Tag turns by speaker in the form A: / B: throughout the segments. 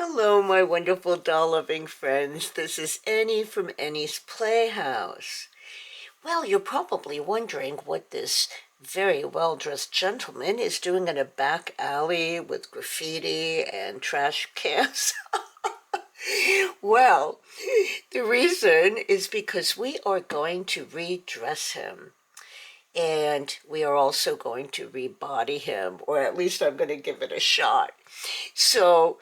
A: Hello, my wonderful doll-loving friends. This is Annie from Annie's Playhouse. Well, you're probably wondering what this very well-dressed gentleman is doing in a back alley with graffiti and trash cans. Well, the reason is because we are going to redress him. And we are also going to rebody him, or at least I'm going to give it a shot. So,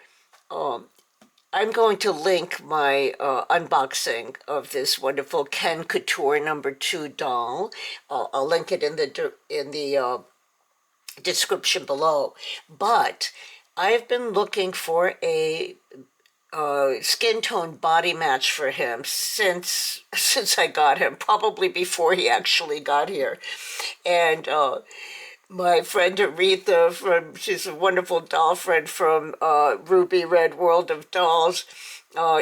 A: I'm going to link my unboxing of this wonderful Ken Kouture #2 doll. I'll link it in the description below. But I've been looking for a skin tone body match for him since I got him, probably before he actually got here, and my friend Aretha, she's a wonderful doll friend from Ruby Red World of Dolls.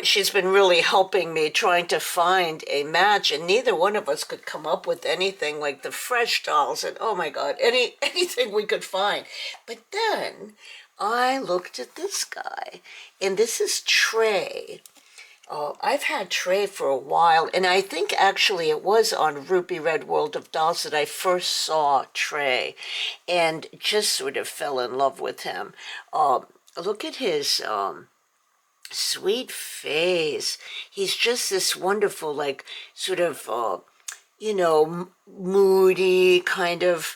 A: She's been really helping me trying to find a match, and neither one of us could come up with anything like the Fresh dolls, and oh my God, anything we could find. But then I looked at this guy, and this is Trey. I've had Trey for a while, and I think actually it was on Ruby Red World of Dolls that I first saw Trey and just sort of fell in love with him. Look at his sweet face. He's just this wonderful, like, sort of, moody kind of,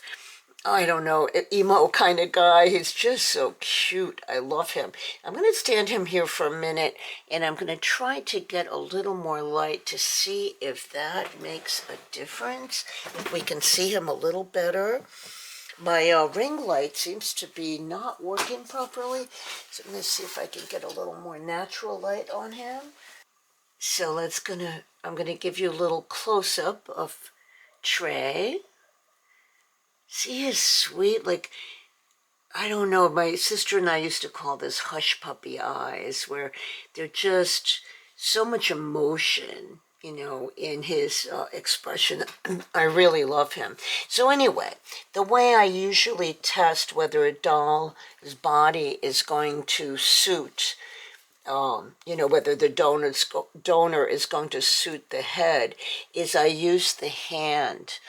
A: I don't know, emo kind of guy. He's just so cute. I love him. I'm going to stand him here for a minute, and I'm going to try to get a little more light to see if that makes a difference, if we can see him a little better. My ring light seems to be not working properly, so I'm going to see if I can get a little more natural light on him. So I'm going to give you a little close-up of Trey. See his sweet, like, I don't know, my sister and I used to call this hush puppy eyes, where they're just so much emotion, in his expression. I really love him. So anyway, the way I usually test whether a doll's body is going to suit, whether the donor is going to suit the head, is I use the hand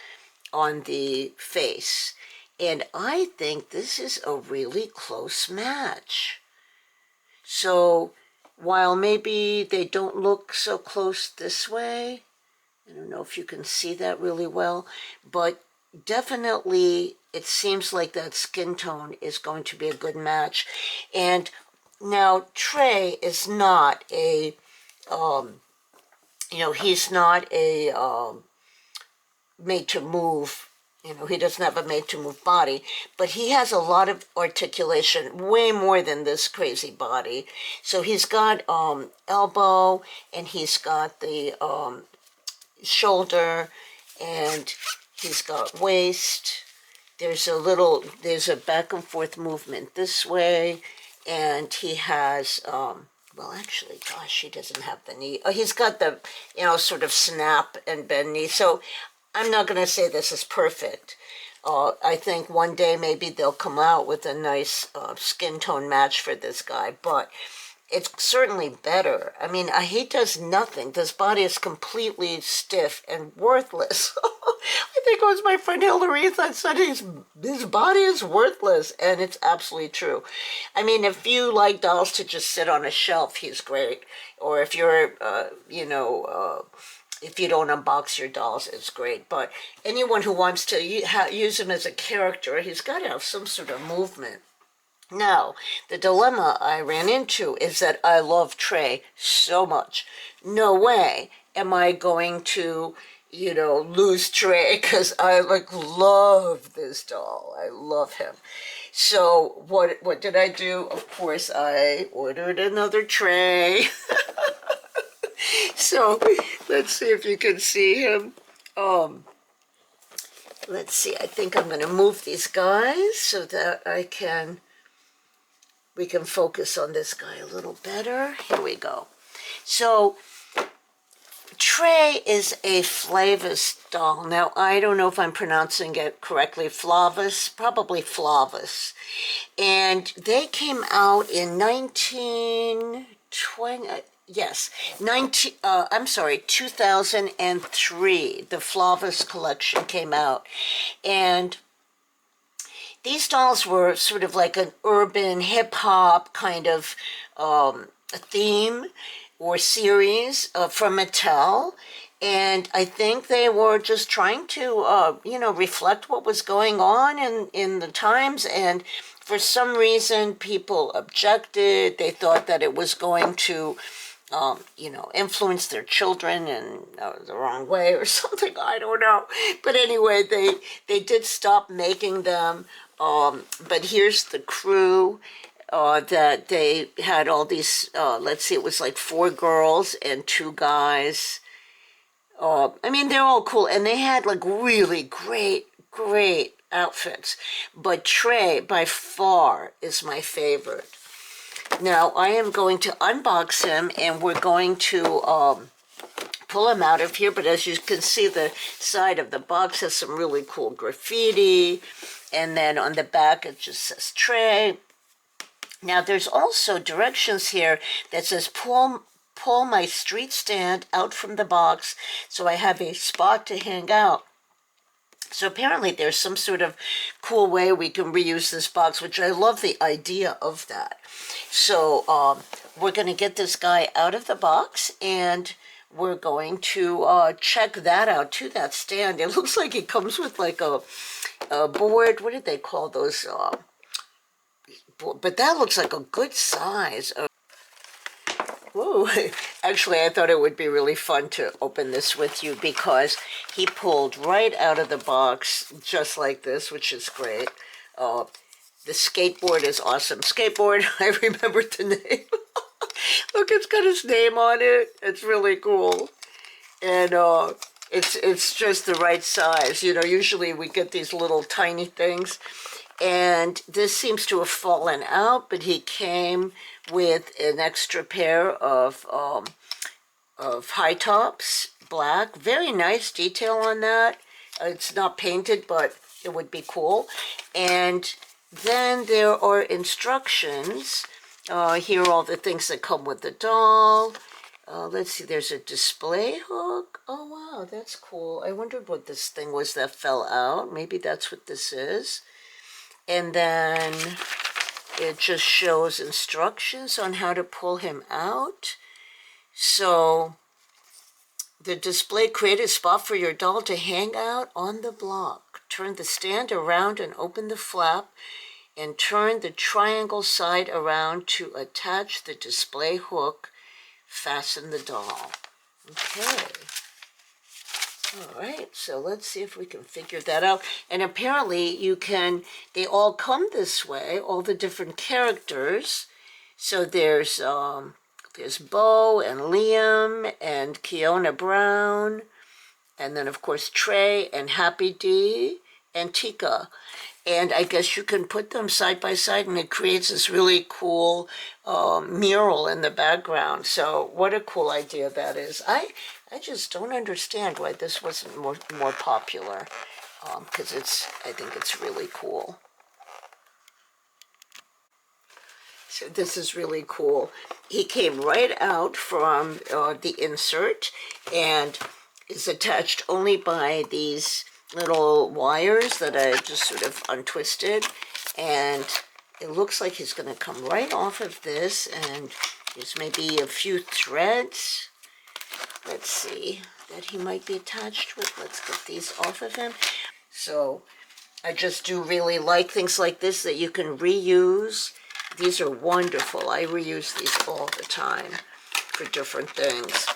A: on the face, and I think this is a really close match. So while maybe they don't look so close this way, I don't know if you can see that really well, but definitely it seems like that skin tone is going to be a good match. And now Trey is not a he's not a made to move, he doesn't have a made to move body, but he has a lot of articulation, way more than this crazy body. So he's got elbow, and he's got the shoulder, and he's got waist. There's a back and forth movement this way, and he has well, actually, gosh, he doesn't have the knee. Oh, he's got the, sort of snap and bend knee. So I'm not going to say this is perfect. I think one day maybe they'll come out with a nice skin tone match for this guy, but it's certainly better. I mean, he does nothing. This body is completely stiff and worthless. I think it was my friend Hillary that said his body is worthless, and it's absolutely true. I mean, if you like dolls to just sit on a shelf, he's great. Or if you're, if you don't unbox your dolls, it's great. But anyone who wants to use him as a character, he's got to have some sort of movement. Now, the dilemma I ran into is that I love Trey so much. No way am I going to, lose Trey, because I, love this doll. I love him. So what did I do? Of course, I ordered another Trey. So let's see if you can see him. Let's see. I think I'm going to move these guys so that we can focus on this guy a little better. Here we go. So Trey is a Flavas doll. Now, I don't know if I'm pronouncing it correctly. Flavas, probably Flavas. And they came out in 1920, yes, 2003. The Flavas collection came out. And these dolls were sort of like an urban hip hop kind of theme or series from Mattel. And I think they were just trying to, reflect what was going on in the times. And for some reason, people objected. They thought that it was going to influence their children in the wrong way or something. I don't know. But anyway, they did stop making them. But here's the crew that they had all these, let's see, it was like 4 girls and 2 guys. I mean, they're all cool. And they had like really great outfits. But Trey, by far, is my favorite. Now, I am going to unbox him, and we're going to pull him out of here. But as you can see, the side of the box has some really cool graffiti. And then on the back, it just says Trey. Now, there's also directions here that says pull my street stand out from the box so I have a spot to hang out. So apparently there's some sort of cool way we can reuse this box, which I love the idea of that. So we're going to get this guy out of the box, and we're going to check that out too, that stand. It looks like it comes with like a board. What did they call those? But that looks like a good size. Whoa. Actually, I thought it would be really fun to open this with you because he pulled right out of the box just like this, which is great. The skateboard is awesome. Skateboard, I remembered the name. Look, it's got his name on it. It's really cool. And it's just the right size. You know, usually we get these little tiny things. And this seems to have fallen out, but he came with an extra pair of high tops, black. Very nice detail on that. It's not painted, but it would be cool. And then there are instructions. Here are all the things that come with the doll. Let's see, there's a display hook. Oh, wow, that's cool. I wondered what this thing was that fell out. Maybe that's what this is. And then it just shows instructions on how to pull him out. So the display create a spot for your doll to hang out on the block. Turn the stand around and open the flap, and turn the triangle side around to attach the display hook. Fasten the doll. Okay. All right, so let's see if we can figure that out. And apparently they all come this way, all the different characters. So there's Bo and Liam and Kiona Brown, and then of course Trey and Happy D and Tika. And I guess you can put them side by side, and it creates this really cool mural in the background. So what a cool idea that is. I just don't understand why this wasn't more popular, because I think it's really cool. So this is really cool. He came right out from the insert and is attached only by these little wires that I just sort of untwisted, and it looks like he's going to come right off of this, and there's maybe a few threads, let's see, that he might be attached with. Let's get these off of him. So I just do really like things like this that you can reuse. These are wonderful. I reuse these all the time for different things.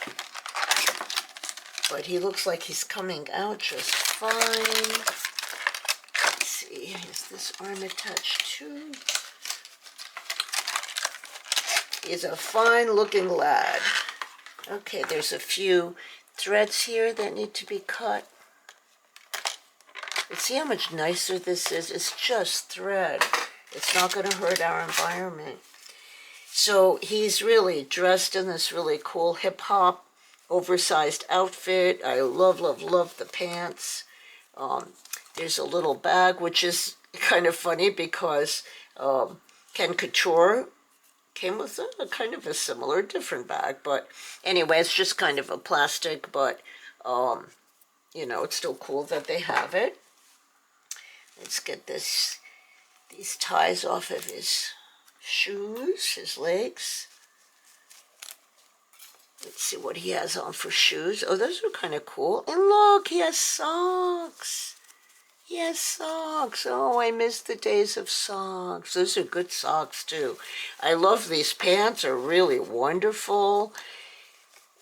A: But he looks like he's coming out just fine. Let's see, is this arm attached too? He's a fine-looking lad. Okay, there's a few threads here that need to be cut. But see how much nicer this is? It's just thread. It's not going to hurt our environment. So he's really dressed in this really cool hip-hop oversized outfit. I love, love, love the pants. There's a little bag, which is kind of funny because Ken Kouture came with a kind of a similar, different bag. But anyway, it's just kind of a plastic, but, you know, it's still cool that they have it. Let's get these ties off of his shoes, his legs. Let's see what he has on for shoes. Oh, those are kind of cool. And look, he has socks. He has socks. Oh, I miss the days of socks. Those are good socks, too. I love these pants. Are really wonderful.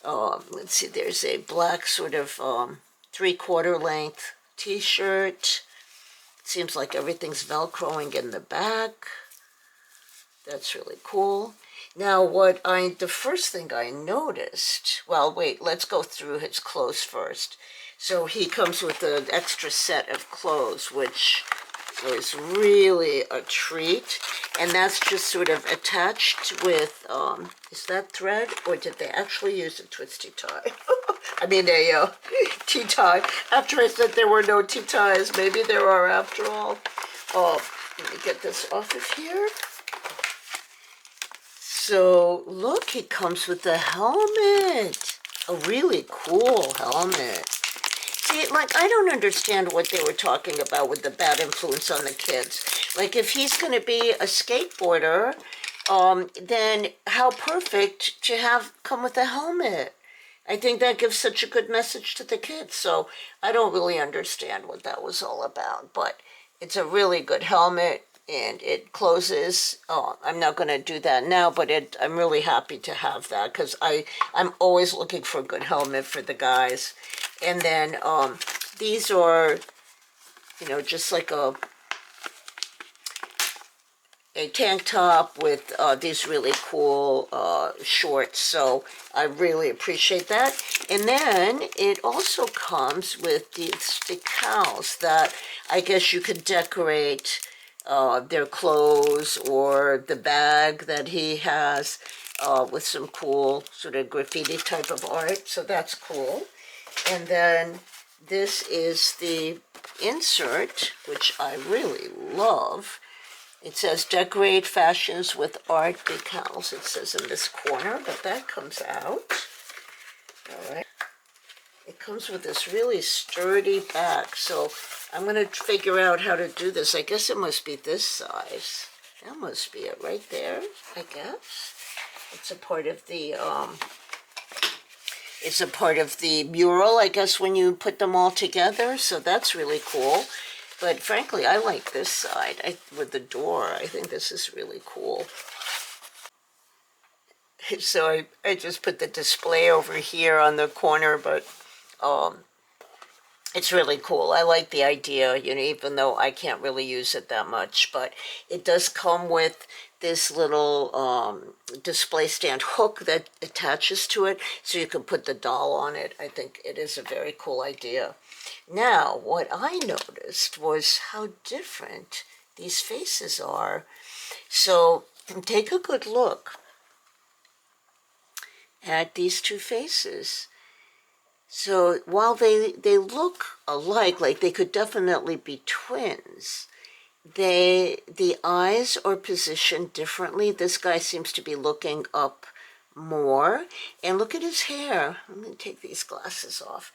A: Let's see, there's a black sort of 3/4 length t-shirt. Seems like everything's Velcroing in the back. That's really cool. Now, the first thing I noticed, well, wait, let's go through his clothes first. So he comes with an extra set of clothes, which is really a treat. And that's just sort of attached with, is that thread? Or did they actually use a twisty tie? I mean, a T-tie. After I said there were no T-ties, maybe there are after all. Oh, let me get this off of here. So, look, it comes with a helmet. A really cool helmet. See, like, I don't understand what they were talking about with the bad influence on the kids. Like, if he's going to be a skateboarder, then how perfect to come with a helmet. I think that gives such a good message to the kids. So I don't really understand what that was all about. But it's a really good helmet, and it closes. Oh, I'm not going to do that now, but I'm really happy to have that because I'm always looking for a good helmet for the guys. And then these are, you know, just like a tank top with these really cool shorts. So I really appreciate that. And then it also comes with these decals that I guess you could decorate their clothes or the bag that he has with some cool sort of graffiti type of art. So that's cool. And then this is the insert, which I really love. It says decorate fashions with art decals. It says in this corner, but that comes out. All right. It comes with this really sturdy back. So I'm going to figure out how to do this. I guess it must be this size. That must be it right there, I guess. It's a part of the mural, I guess, when you put them all together. So that's really cool. But frankly, I like this side with the door. I think this is really cool. So I just put the display over here on the corner, but it's really cool. I like the idea, you know, even though I can't really use it that much. But it does come with this little display stand hook that attaches to it, so you can put the doll on it. I think it is a very cool idea. Now, what I noticed was how different these faces are. So take a good look at these two faces. So while they look alike, like they could definitely be twins, the eyes are positioned differently. This guy seems to be looking up more. And look at his hair. I'm going to take these glasses off.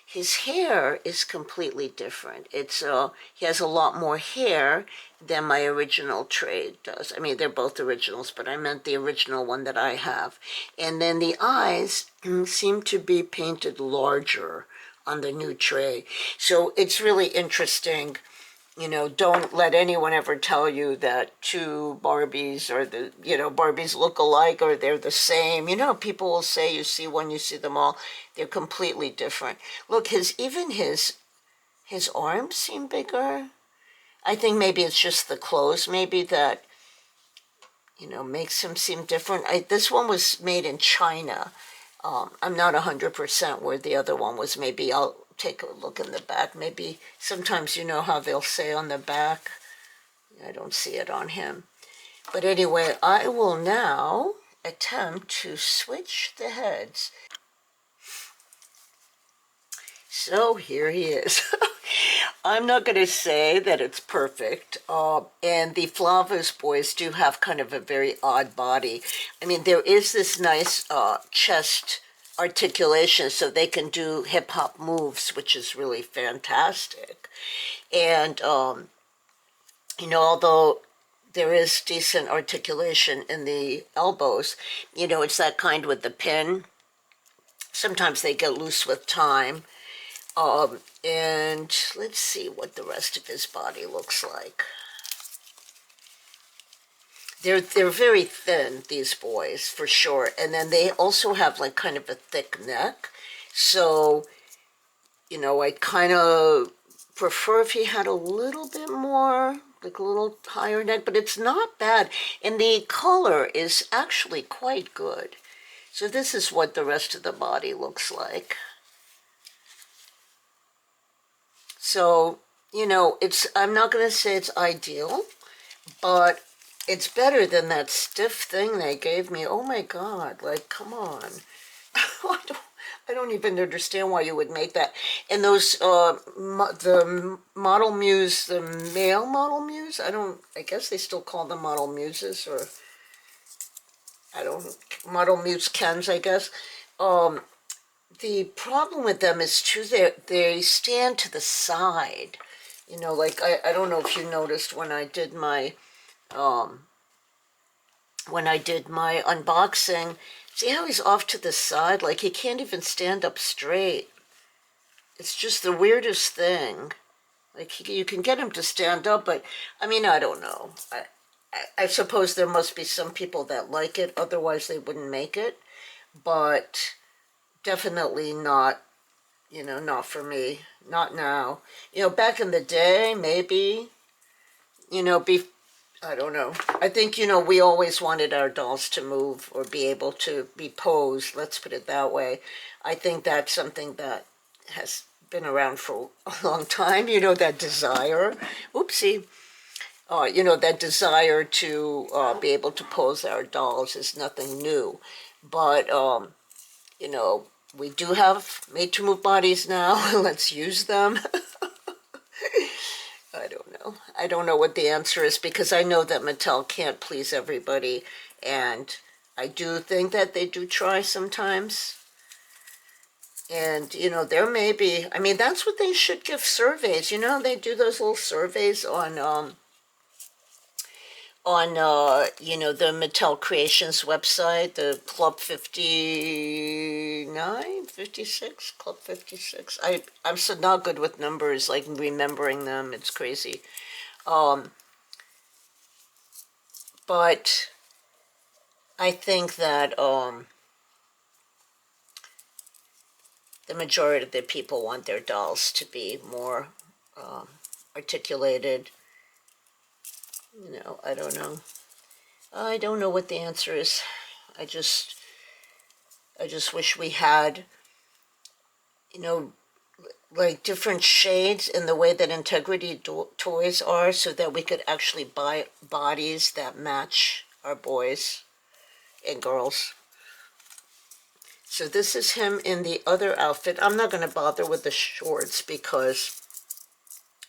A: His hair is completely different. He has a lot more hair than my original tray does. I mean, they're both originals, but I meant the original one that I have. And then the eyes seem to be painted larger on the new tray. So it's really interesting. You know, don't let anyone ever tell you that two Barbies Barbies look alike or they're the same. You know, people will say you see one, you see them all. They're completely different. Look, even his arms seem bigger. I think maybe it's just the clothes, maybe that, you know, makes him seem different. This one was made in China. I'm not 100% where the other one was. Maybe I'll take a look in the back. Maybe sometimes, you know how they'll say on the back. I don't see it on him. But anyway, I will now attempt to switch the heads. So here he is. I'm not going to say that it's perfect. And the Flavas boys do have kind of a very odd body. I mean, there is this nice chest articulation, so they can do hip hop moves, which is really fantastic. And, although there is decent articulation in the elbows, it's that kind with the pin. Sometimes they get loose with time. And let's see what the rest of his body looks like. They're very thin, these boys, for sure. And then they also have like kind of a thick neck. So, I kind of prefer if he had a little bit more, like a little higher neck, but it's not bad. And the color is actually quite good. So this is what the rest of the body looks like. So, I'm not going to say it's ideal, but it's better than that stiff thing they gave me. Oh my God, like, come on. I don't even understand why you would make that. And those, the model muse, the male model muse, I guess they still call them model muses, or, model muse Kens, I guess. The problem with them is too, they stand to the side. Like, I don't know if you noticed when I did my unboxing, see how he's off to the side? Like, he can't even stand up straight. It's just the weirdest thing. Like, you can get him to stand up, but, I mean, I don't know. I suppose there must be some people that like it, otherwise they wouldn't make it. But definitely not, not for me. Not now. Back in the day, maybe, I don't know. I think, we always wanted our dolls to move or be able to be posed, let's put it that way. I think that's something that has been around for a long time, that desire. Oopsie. That desire to be able to pose our dolls is nothing new. But, we do have made-to-move bodies now. Let's use them. I don't know. I don't know what the answer is, because I know that Mattel can't please everybody, and I do think that they do try sometimes. And, there may be, I mean, that's what they should give surveys. They do those little surveys on the Mattel Creations website, the Club 59, 56, Club 56. I'm so not good with numbers, like remembering them. It's crazy. But I think that the majority of the people want their dolls to be more articulated. I don't know. I don't know what the answer is. I just wish we had, like different shades in the way that Integrity toys are, so that we could actually buy bodies that match our boys and girls. So this is him in the other outfit. I'm not going to bother with the shorts because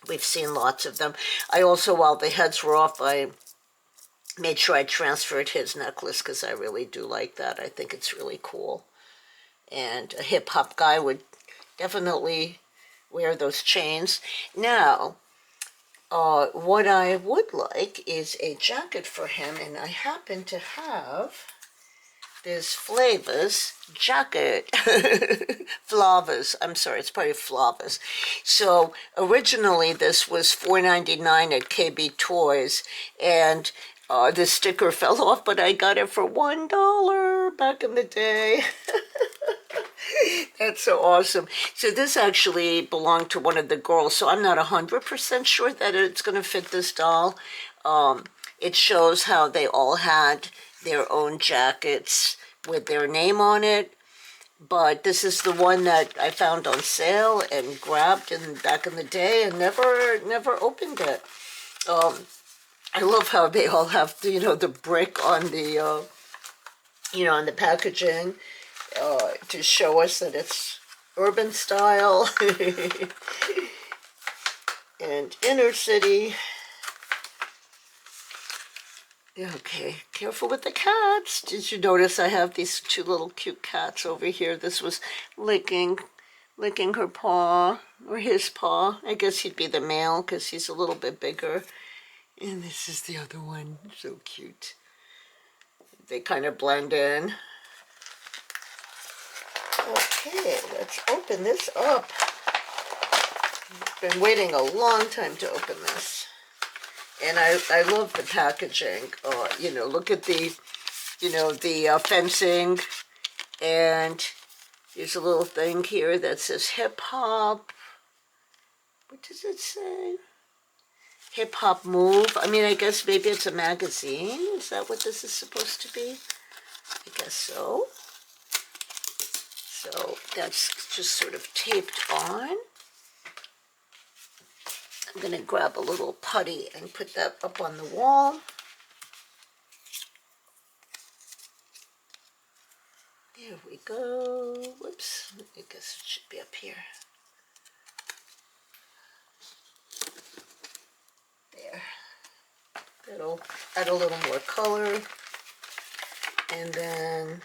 A: we've seen lots of them. I also, while the heads were off, I made sure I transferred his necklace, because I really do like that. I think it's really cool. And a hip-hop guy would definitely wear those chains. Now, what I would like is a jacket for him, and I happen to have this Flavas jacket. Flavas, I'm sorry, it's probably Flavas. So originally this was $4.99 at KB Toys, and the sticker fell off, but I got it for $1 back in the day. That's so awesome. So this actually belonged to one of the girls, so I'm not 100% sure that it's going to fit this doll. It shows how they all had their own jackets with their name on it, but this is the one that I found on sale and grabbed back in the day and never opened it. I love how they all have the brick on the on the packaging to show us that it's urban style and inner city. Okay, careful with the cats. Did you notice I have these two little cute cats over here? This was licking her paw, or his paw. I guess he'd be the male because he's a little bit bigger. And this is the other one. So cute. They kind of blend in. Okay, let's open this up. I've been waiting a long time to open this. And I love the packaging. You know, look at the, you know, the fencing. And there's a little thing here that says hip hop. What does it say? Hip hop move. I mean, I guess maybe it's a magazine. Is that what this is supposed to be? I guess so. So that's just sort of taped on. I'm going to grab a little putty and put that up on the wall. There we go. Whoops. I guess it should be up here. There. That'll add a little more color. And then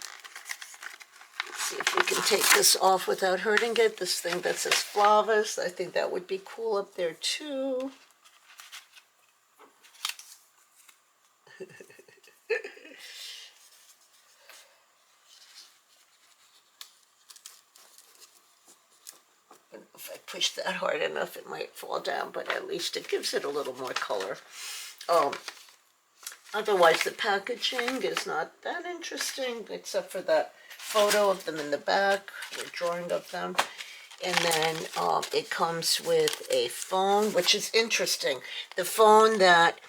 A: let's see if we can take this off without hurting it. This thing that says Flavas, I think that would be cool up there too. If I push that hard enough, it might fall down, but at least it gives it a little more color. Otherwise, the packaging is not that interesting, except for that photo of them in the back, the drawing of them. And then it comes with a phone, which is interesting. The phone that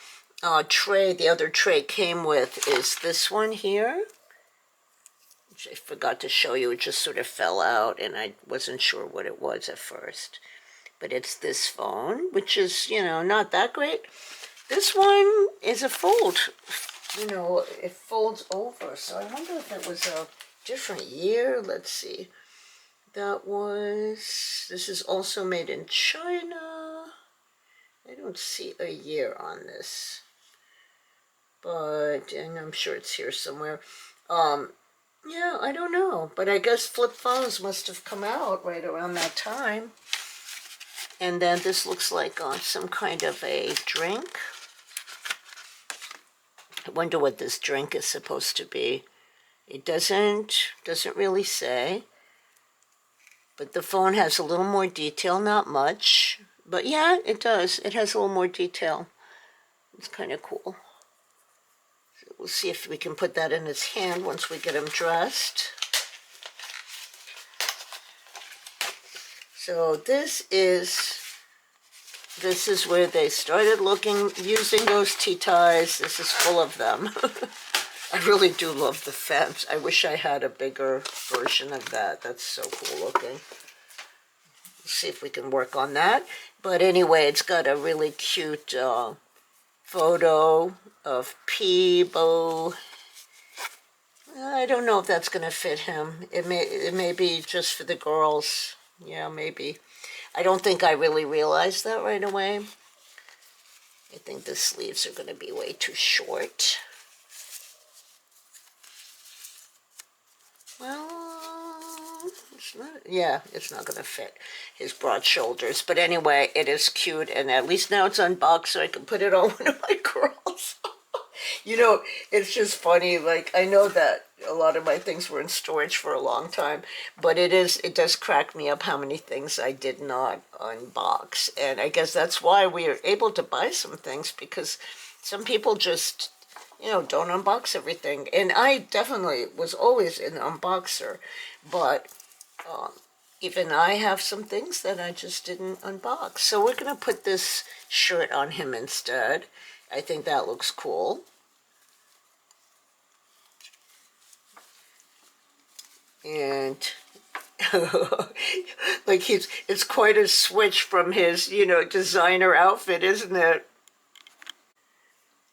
A: the other tray came with is this one here, which I forgot to show you. It just sort of fell out, and I wasn't sure what it was at first. But it's this phone, which is, you know, not that great. This one is a fold, you know, it folds over. So I wonder if it was a different year. Let's see. This is also made in China. I don't see a year on this, but, and I'm sure it's here somewhere. Yeah, I don't know, but I guess flip phones must have come out right around that time. And then this looks like some kind of a drink. I wonder what this drink is supposed to be. It doesn't really say. But the phone has a little more detail, not much. But yeah, it does. It has a little more detail. It's kind of cool. So we'll see if we can put that in his hand once we get him dressed. So this is where they started using those tea ties. This is full of them. I really do love the fence. I wish I had a bigger version of that. That's so cool looking. We'll see if we can work on that. But anyway, it's got a really cute photo of Peebo. I don't know if that's going to fit him. It may be just for the girls. Yeah, maybe. I don't think I really realized that right away. I think the sleeves are going to be way too short. Well, it's not going to fit his broad shoulders. But anyway, it is cute, and at least now it's unboxed, so I can put it on one of my girls. You know, it's just funny. Like, I know that a lot of my things were in storage for a long time, but it does crack me up how many things I did not unbox. And I guess that's why we are able to buy some things, because some people just, you know, don't unbox everything. And I definitely was always an unboxer, but even I have some things that I just didn't unbox. So we're going to put this shirt on him instead. I think that looks cool. And like it's quite a switch from his, you know, designer outfit, isn't it?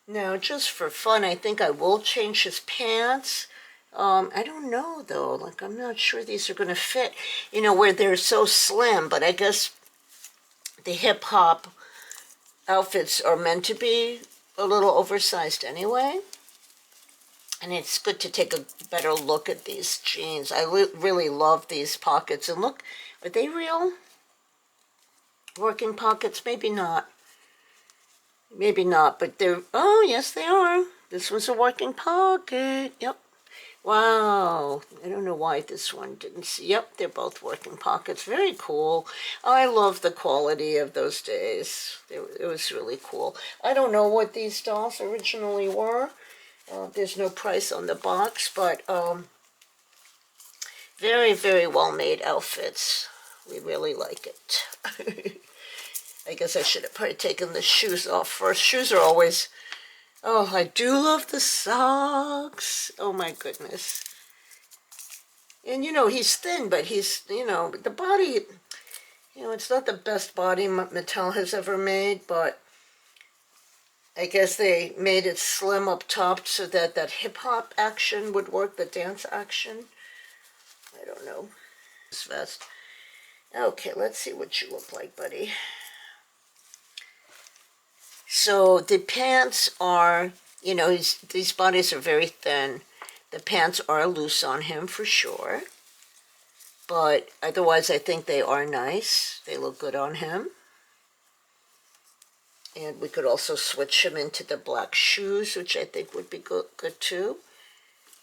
A: Now, just for fun, I think I will change his pants. I don't know though, like I'm not sure these are gonna fit, you know, where they're so slim, but I guess the hip hop outfits are meant to be a little oversized anyway. And it's good to take a better look at these jeans. I really love these pockets. And look, are they real? Working pockets? Maybe not. Maybe not, but they're, oh, yes, they are. This one's a working pocket. Yep. Wow. I don't know why this one didn't see. Yep, they're both working pockets. Very cool. I love the quality of those days. It was really cool. I don't know what these dolls originally were. There's no price on the box, but very, very well-made outfits. We really like it. I guess I should have probably taken the shoes off first. Shoes are always... Oh, I do love the socks. Oh, my goodness. And, you know, he's thin, but he's, you know, the body... You know, it's not the best body Mattel has ever made, but... I guess they made it slim up top so that that hip-hop action would work, the dance action. I don't know. This vest. Okay, let's see what you look like, buddy. So the pants are, you know, these bodies are very thin. The pants are loose on him for sure. But otherwise, I think they are nice. They look good on him. And we could also switch him into the black shoes, which I think would be good too.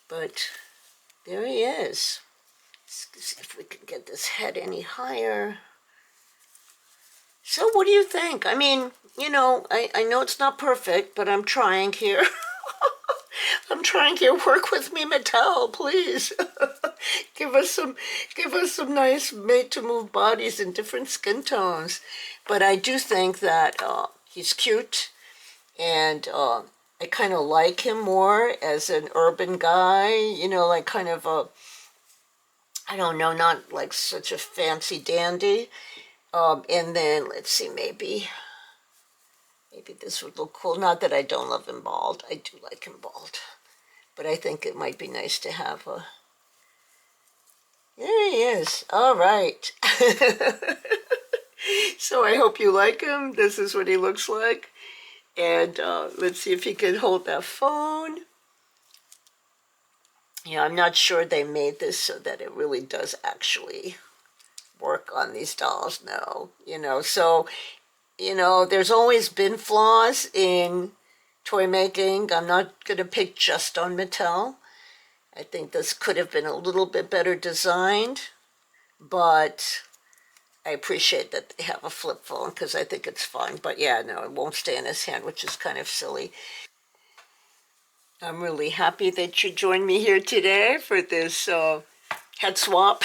A: But there he is. Let's see if we can get this head any higher. So what do you think? I mean, you know, I know it's not perfect, but I'm trying here. I'm trying here. Work with me, Mattel, please. give us some nice made-to-move bodies in different skin tones. But I do think that he's cute, and I kind of like him more as an urban guy, you know, like kind of a, I don't know, not like such a fancy dandy. And then, let's see, maybe this would look cool. Not that I don't love him bald. I do like him bald. But I think it might be nice to have a... There he is. All right. So I hope you like him. This is what he looks like. And let's see if he can hold that phone. Yeah, I'm not sure they made this so that it really does actually work on these dolls. No, you know, so, you know, there's always been flaws in toy making. I'm not going to pick just on Mattel. I think this could have been a little bit better designed, but I appreciate that they have a flip phone because I think it's fun. But yeah, no, it won't stay in his hand, which is kind of silly. I'm really happy that you joined me here today for this head swap.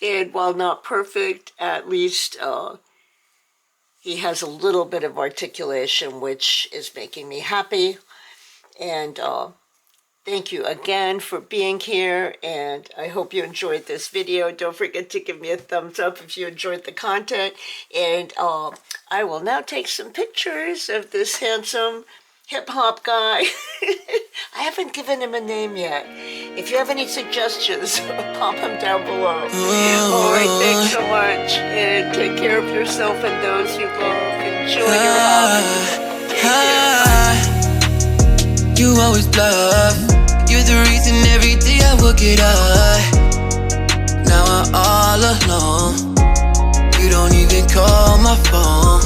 A: And while not perfect, at least he has a little bit of articulation, which is making me happy. And thank you again for being here, and I hope you enjoyed this video. Don't forget to give me a thumbs up if you enjoyed the content. And I will now take some pictures of this handsome hip-hop guy. I haven't given him a name yet. If you have any suggestions, pop them down below. All right, thanks so much, and take care of yourself and those you love. Enjoy your holiday.
B: You always bluff. You're the reason every day I would get up. Now I'm all alone. You don't even call my phone.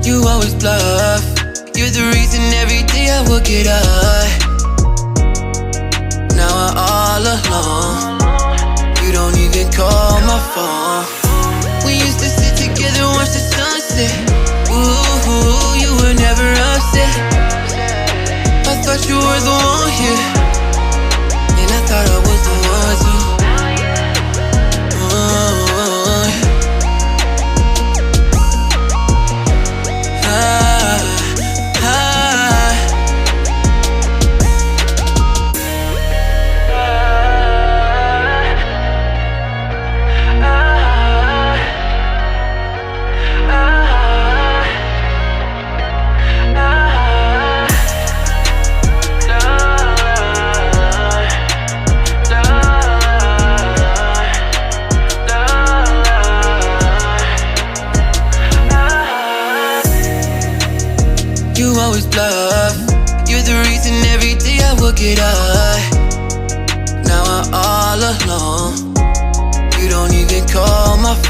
B: You always bluff. You're the reason every day I would get up. Now I'm all alone. You don't even call my phone. We used to sit together, watch the sunset. Ooh, you were never upset. I thought you were the one here, and I thought I was the one too.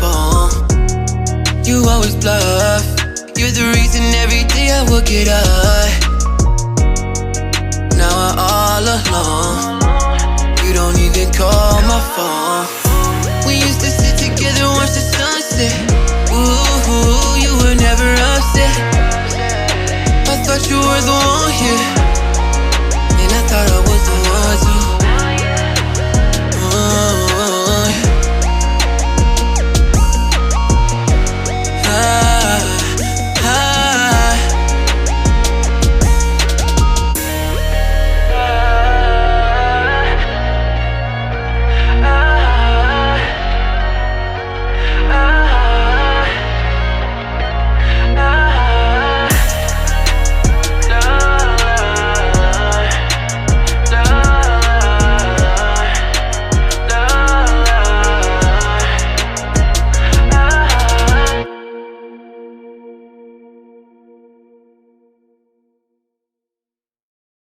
B: phone. You always bluff. You're the reason every day I would get up. Now I'm all alone. You don't even call my phone. We used to sit together, watch the sunset. Ooh, you were never upset. I thought you were the one here, and I thought I